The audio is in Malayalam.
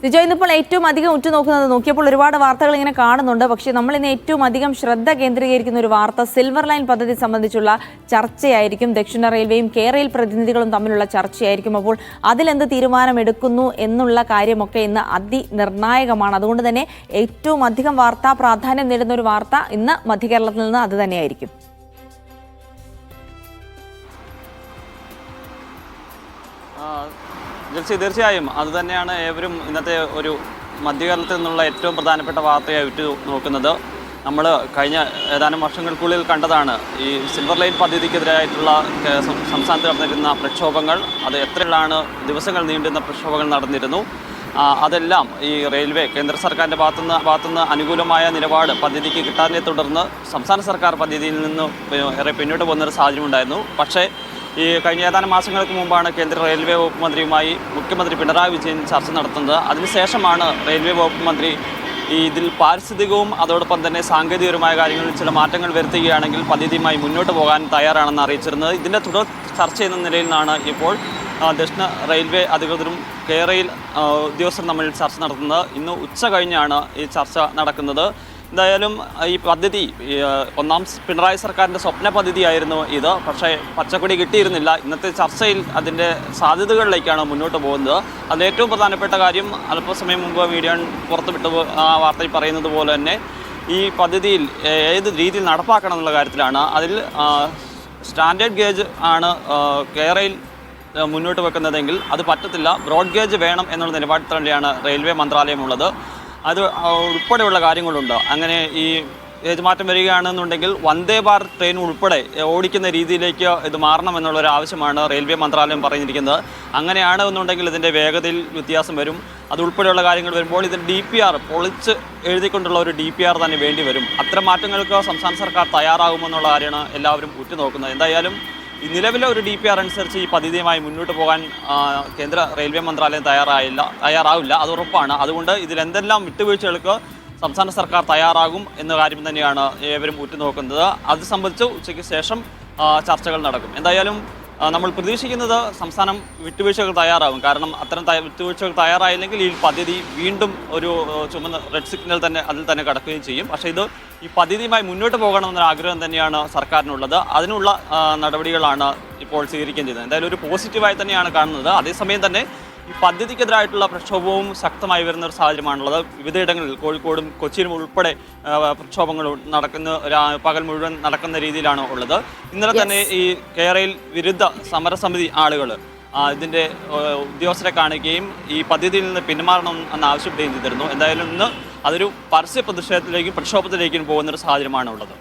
സിജോ, ഇന്നിപ്പോൾ ഏറ്റവും അധികം നോക്കിയപ്പോൾ ഒരുപാട് വാർത്തകൾ ഇങ്ങനെ കാണുന്നുണ്ട്. പക്ഷേ നമ്മൾ ഇന്ന് ഏറ്റവും അധികം ശ്രദ്ധ കേന്ദ്രീകരിക്കുന്ന ഒരു വാർത്ത സിൽവർ ലൈൻ പദ്ധതി സംബന്ധിച്ചുള്ള ചർച്ചയായിരിക്കും. ദക്ഷിണ റെയിൽവേയും കേരയിൽ പ്രതിനിധികളും തമ്മിലുള്ള ചർച്ചയായിരിക്കും. അപ്പോൾ അതിലെന്ത് തീരുമാനമെടുക്കുന്നു എന്നുള്ള കാര്യമൊക്കെ ഇന്ന് അതിനിർണായകമാണ്. അതുകൊണ്ട് തന്നെ ഏറ്റവും അധികം വാർത്താ പ്രാധാന്യം നേടുന്ന ഒരു വാർത്ത ഇന്ന് മധ്യകേരളത്തിൽ നിന്ന് അത് തന്നെയായിരിക്കും. തീർച്ചയായും അതുതന്നെയാണ് ഏവരും ഇന്നത്തെ ഒരു മധ്യകേരളത്തിൽ നിന്നുള്ള ഏറ്റവും പ്രധാനപ്പെട്ട വാർത്തയായി നോക്കുന്നത്. നമ്മൾ കഴിഞ്ഞ ഏതാനും വർഷങ്ങൾക്കുള്ളിൽ കണ്ടതാണ് ഈ സിൽവർ ലൈൻ പദ്ധതിക്കെതിരായിട്ടുള്ള സംസ്ഥാനത്ത് നടന്നിരുന്ന പ്രക്ഷോഭങ്ങൾ. അത് എത്രയാണ് ദിവസങ്ങൾ നീണ്ടുന്ന പ്രക്ഷോഭങ്ങൾ നടന്നിരുന്നു. അതെല്ലാം ഈ റെയിൽവേ കേന്ദ്ര സർക്കാരിൻ്റെ ഭാഗത്തുനിന്ന് അനുകൂലമായ നിലപാട് പദ്ധതിക്ക് കിട്ടാനെ തുടർന്ന് സംസ്ഥാന സർക്കാർ പദ്ധതിയിൽ നിന്ന് ഏറെ പിന്നോട്ട് പോകുന്നൊരു സാഹചര്യം ഉണ്ടായിരുന്നു. പക്ഷേ ഈ കഴിഞ്ഞ ഏതാനും മാസങ്ങൾക്ക് മുമ്പാണ് കേന്ദ്ര റെയിൽവേ വകുപ്പ് മന്ത്രിയുമായി മുഖ്യമന്ത്രി പിണറായി വിജയൻ ചർച്ച നടത്തുന്നത്. അതിനുശേഷമാണ് റെയിൽവേ വകുപ്പ് മന്ത്രി ഇതിൽ പാരിസ്ഥിതികവും അതോടൊപ്പം തന്നെ സാങ്കേതികപരമായ കാര്യങ്ങളിൽ ചില മാറ്റങ്ങൾ വരുത്തുകയാണെങ്കിൽ പദ്ധതിയുമായി മുന്നോട്ട് പോകാൻ തയ്യാറാണെന്ന് അറിയിച്ചിരുന്നത്. ഇതിൻ്റെ തുടർ ചർച്ച എന്ന നിലയിൽ നിന്നാണ് ഇപ്പോൾ ദക്ഷിണ റെയിൽവേ അധികൃതരും കേരയിൽ ഉദ്യോഗസ്ഥരും തമ്മിൽ ചർച്ച നടത്തുന്നത്. ഇന്ന് ഉച്ച കഴിഞ്ഞാണ് ഈ ചർച്ച നടക്കുന്നത്. എന്തായാലും ഈ പദ്ധതി ഒന്നാം പിണറായി സർക്കാരിൻ്റെ സ്വപ്ന പദ്ധതിയായിരുന്നു ഇത്. പക്ഷേ പച്ചക്കൊടി കിട്ടിയിരുന്നില്ല. ഇന്നത്തെ ചർച്ചയിൽ അതിൻ്റെ സാധ്യതകളിലേക്കാണ് മുന്നോട്ട് പോകുന്നത്. അതിൽ ഏറ്റവും പ്രധാനപ്പെട്ട കാര്യം അല്പസമയം മുമ്പ് മീഡിയ പുറത്തുവിട്ട് ആ വാർത്തയിൽ പറയുന്നത് പോലെ തന്നെ ഈ പദ്ധതിയിൽ ഏത് രീതിയിൽ നടപ്പാക്കണം എന്നുള്ള കാര്യത്തിലാണ്. അതിൽ സ്റ്റാൻഡേർഡ് ഗേജ് ആണ് കേരയിൽ മുന്നോട്ട് വെക്കുന്നതെങ്കിൽ അത് പറ്റത്തില്ല, ബ്രോഡ് ഗേജ് വേണം എന്നുള്ള നിലപാടിൽ തന്നെയാണ് റെയിൽവേ മന്ത്രാലയമുള്ളത്. അത് ഉൾപ്പെടെയുള്ള കാര്യങ്ങളുണ്ട്. അങ്ങനെ ഈ മാറ്റം വരികയാണെന്നുണ്ടെങ്കിൽ വന്ദേ ഭാരത് ട്രെയിൻ ഉൾപ്പെടെ ഓടിക്കുന്ന രീതിയിലേക്ക് ഇത് മാറണമെന്നുള്ളൊരു ആവശ്യമാണ് റെയിൽവേ മന്ത്രാലയം പറഞ്ഞിരിക്കുന്നത്. അങ്ങനെയാണ് എന്നുണ്ടെങ്കിൽ ഇതിൻ്റെ വേഗതയിൽ വ്യത്യാസം വരും. അതുൾപ്പെടെയുള്ള കാര്യങ്ങൾ വരുമ്പോൾ ഇതിന് DPR പൊളിച്ച് എഴുതിക്കൊണ്ടുള്ള ഒരു DPR തന്നെ വേണ്ടി വരും. അത്തരം മാറ്റങ്ങൾക്ക് സംസ്ഥാന സർക്കാർ തയ്യാറാകുമെന്നുള്ള കാര്യമാണ് എല്ലാവരും ഉറ്റുനോക്കുന്നത്. എന്തായാലും ഈ നിലവിലെ ഒരു DPR അനുസരിച്ച് ഈ പദ്ധതിയുമായി മുന്നോട്ട് പോകാൻ കേന്ദ്ര റെയിൽവേ മന്ത്രാലയം തയ്യാറാവില്ല, അത് ഉറപ്പാണ്. അതുകൊണ്ട് ഇതിലെന്തെല്ലാം വിട്ടുവീഴ്ചകൾക്ക് സംസ്ഥാന സർക്കാർ തയ്യാറാകും എന്ന കാര്യം തന്നെയാണ് ഏവരും ഉറ്റുനോക്കുന്നത്. അത് സംബന്ധിച്ച് ഉച്ചയ്ക്ക് ശേഷം ചർച്ചകൾ നടക്കും. എന്തായാലും നമ്മൾ പ്രതീക്ഷിക്കുന്നത് സംസ്ഥാനം വിട്ടുവീഴ്ചകൾ തയ്യാറാകും. കാരണം അത്തരം വിട്ടുവീഴ്ചകൾ തയ്യാറായില്ലെങ്കിൽ ഈ പദ്ധതി വീണ്ടും ഒരു ചുമന്ന റെഡ് സിഗ്നൽ തന്നെ അതിൽ തന്നെ കടക്കുകയും ചെയ്യും. പക്ഷേ ഈ പദ്ധതിയുമായി മുന്നോട്ട് പോകണമെന്നൊരു ആഗ്രഹം തന്നെയാണ് സർക്കാരിനുള്ളത്. അതിനുള്ള നടപടികളാണ് ഇപ്പോൾ സ്വീകരിക്കുകയും ചെയ്യുന്നത്. എന്തായാലും ഒരു പോസിറ്റീവായി തന്നെയാണ് കാണുന്നത്. അതേസമയം തന്നെ ഈ പദ്ധതിക്കെതിരായിട്ടുള്ള പ്രക്ഷോഭവും ശക്തമായി വരുന്ന ഒരു സാഹചര്യമാണുള്ളത്. വിവിധയിടങ്ങളിൽ കോഴിക്കോടും കൊച്ചിയിലും ഉൾപ്പെടെ പ്രക്ഷോഭങ്ങൾ പകൽ മുഴുവൻ നടക്കുന്ന രീതിയിലാണ് ഉള്ളത്. ഇന്നലെ തന്നെ ഈ കേരയിൽ വിരുദ്ധ സമരസമിതി ആളുകൾ ഇതിൻ്റെ ഉദ്യോഗസ്ഥരെ കാണുകയും ഈ പദ്ധതിയിൽ നിന്ന് പിന്മാറണം എന്ന് ആവശ്യപ്പെടുകയും ചെയ്തിരുന്നു. എന്തായാലും ഇന്ന് അതൊരു പരസ്യ പ്രതിഷേധത്തിലേക്കും പ്രക്ഷോഭത്തിലേക്കും പോകുന്നൊരു സാഹചര്യമാണ് ഉള്ളത്.